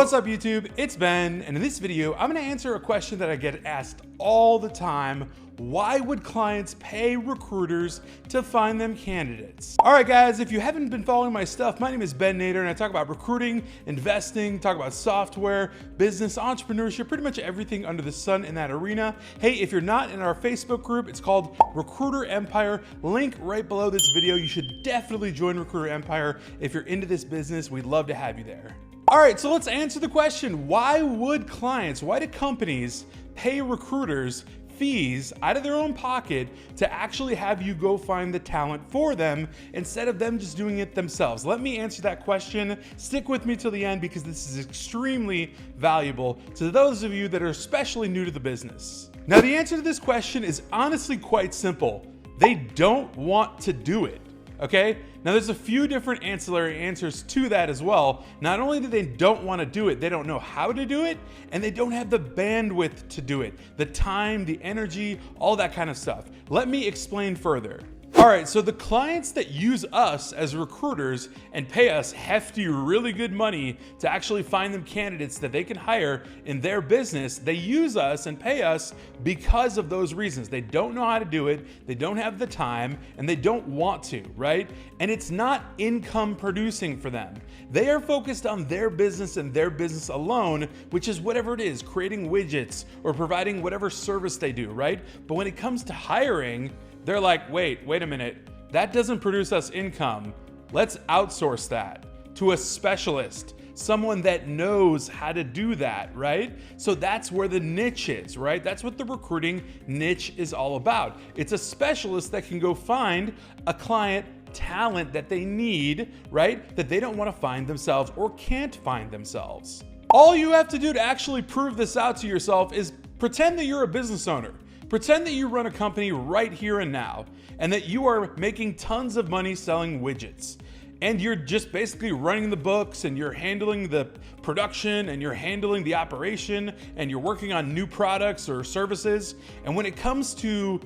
What's up YouTube? It's Ben, and in this video, I'm gonna answer a question that I get asked all the time. Why would clients pay recruiters to find them candidates? All right guys, if you haven't been following my stuff, my name is Ben Nader and I talk about recruiting, investing, talk about software, business, entrepreneurship, pretty much everything under the sun in that arena. Hey, if you're not in our Facebook group, it's called Recruiter Empire. Link right below this video. You should definitely join Recruiter Empire if you're into this business. We'd love to have you there. All right, so let's answer the question. Why do companies pay recruiters fees out of their own pocket to actually have you go find the talent for them instead of them just doing it themselves? Let me answer that question. Stick with me till the end because this is extremely valuable to those of you that are especially new to the business. Now, the answer to this question is honestly quite simple. They don't want to do it. Okay? Now there's a few different ancillary answers to that as well. Not only do they don't want to do it, they don't know how to do it, and they don't have the bandwidth to do it. The time, the energy, all that kind of stuff. Let me explain further. All right, so the clients that use us as recruiters and pay us hefty, really good money to actually find them candidates that they can hire in their business, they use us and pay us because of those reasons. They don't know how to do it, they don't have the time, and they don't want to, right? And it's not income producing for them. They are focused on their business and their business alone, which is whatever it is, creating widgets or providing whatever service they do, right? But when it comes to hiring, they're like, wait a minute, that doesn't produce us income. Let's outsource that to a specialist, someone that knows how to do that, right? So that's where the niche is, right? That's what the recruiting niche is all about. It's a specialist that can go find a client talent that they need, right? That they don't want to find themselves or can't find themselves. All you have to do to actually prove this out to yourself is pretend that you're a business owner. Pretend that you run a company right here and now, and that you are making tons of money selling widgets. And you're just basically running the books, and you're handling the production, and you're handling the operation, and you're working on new products or services. And when it comes to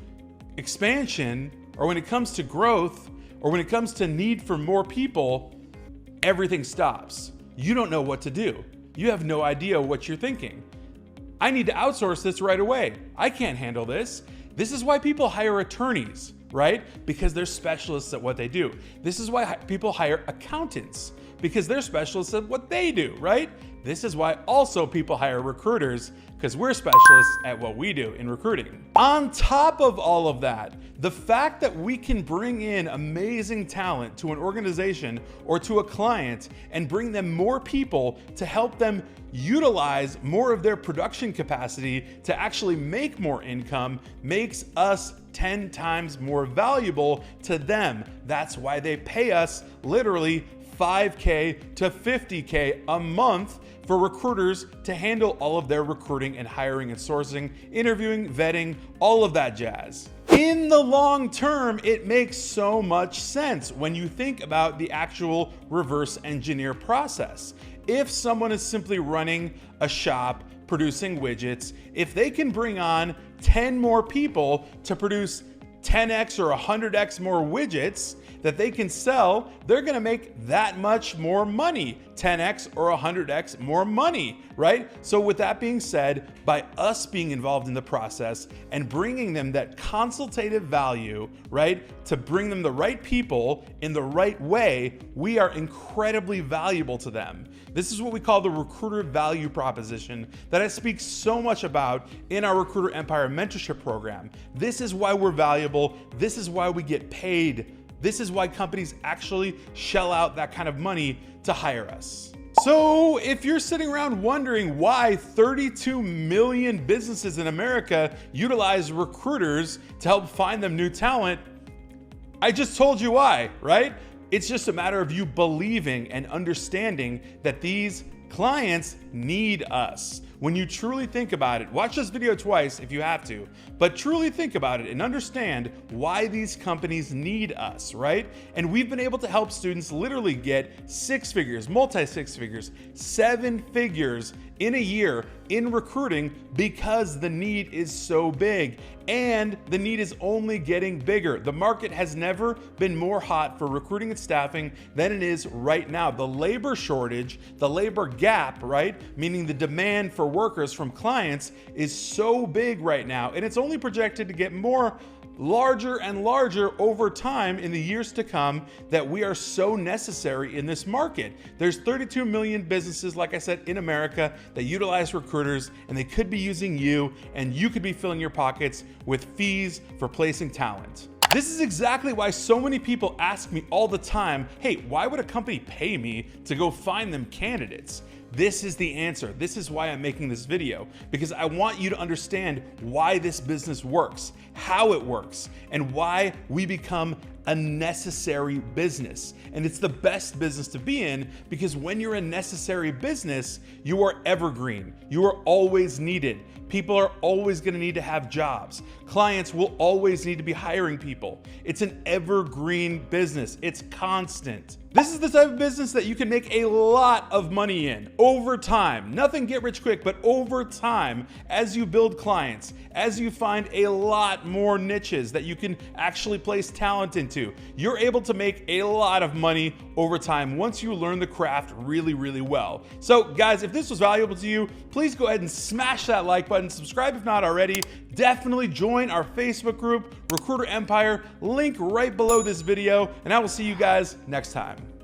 expansion, or when it comes to growth, or when it comes to need for more people, everything stops. You don't know what to do. You have no idea what you're thinking. I need to outsource this right away. I can't handle this. This is why people hire attorneys, right? Because they're specialists at what they do. This is why people hire accountants, because they're specialists at what they do, right? This is why also people hire recruiters, because we're specialists at what we do in recruiting. On top of all of that, the fact that we can bring in amazing talent to an organization or to a client and bring them more people to help them utilize more of their production capacity to actually make more income makes us 10 times more valuable to them. That's why they pay us literally $5K to $50K a month for recruiters to handle all of their recruiting and hiring and sourcing, interviewing, vetting, all of that jazz. In the long term, it makes so much sense when you think about the actual reverse engineer process. If someone is simply running a shop, producing widgets, if they can bring on 10 more people to produce 10x or 100x more widgets that they can sell, they're gonna make that much more money, 10x or 100x more money, right? So with that being said, by us being involved in the process and bringing them that consultative value, right, to bring them the right people in the right way, we are incredibly valuable to them. This is what we call the recruiter value proposition that I speak so much about in our Recruiter Empire mentorship program. This is why we're valuable. This is why we get paid. This is why companies actually shell out that kind of money to hire us. So if you're sitting around wondering why 32 million businesses in America utilize recruiters to help find them new talent, I just told you why, right? It's just a matter of you believing and understanding that these clients need us. When you truly think about it, watch this video twice if you have to, but truly think about it and understand why these companies need us, right? And we've been able to help students literally get 6 figures, multi-6 figures, 7 figures in a year in recruiting because the need is so big, and the need is only getting bigger. The market has never been more hot for recruiting and staffing than it is right now. The labor shortage, the labor gap, right? Meaning the demand for workers from clients is so big right now, and it's only projected to get larger and larger over time in the years to come, that we are so necessary in this market. There's 32 million businesses, like I said, in America that utilize recruiters, and they could be using you, and you could be filling your pockets with fees for placing talent. This is exactly why so many people ask me all the time, hey, why would a company pay me to go find them candidates? This is the answer. This is why I'm making this video, because I want you to understand why this business works, how it works, and why we become a necessary business. And it's the best business to be in, because when you're a necessary business, you are evergreen. You are always needed. People are always going to need to have jobs. Clients will always need to be hiring people. It's an evergreen business. It's constant. This is the type of business that you can make a lot of money in over time. Nothing get rich quick, but over time, as you build clients, as you find a lot more niches that you can actually place talent into, you're able to make a lot of money over time once you learn the craft really, really well. So guys, if this was valuable to you, please go ahead and smash that like button, subscribe if not already. Definitely join our Facebook group, Recruiter Empire, link right below this video, and I will see you guys next time.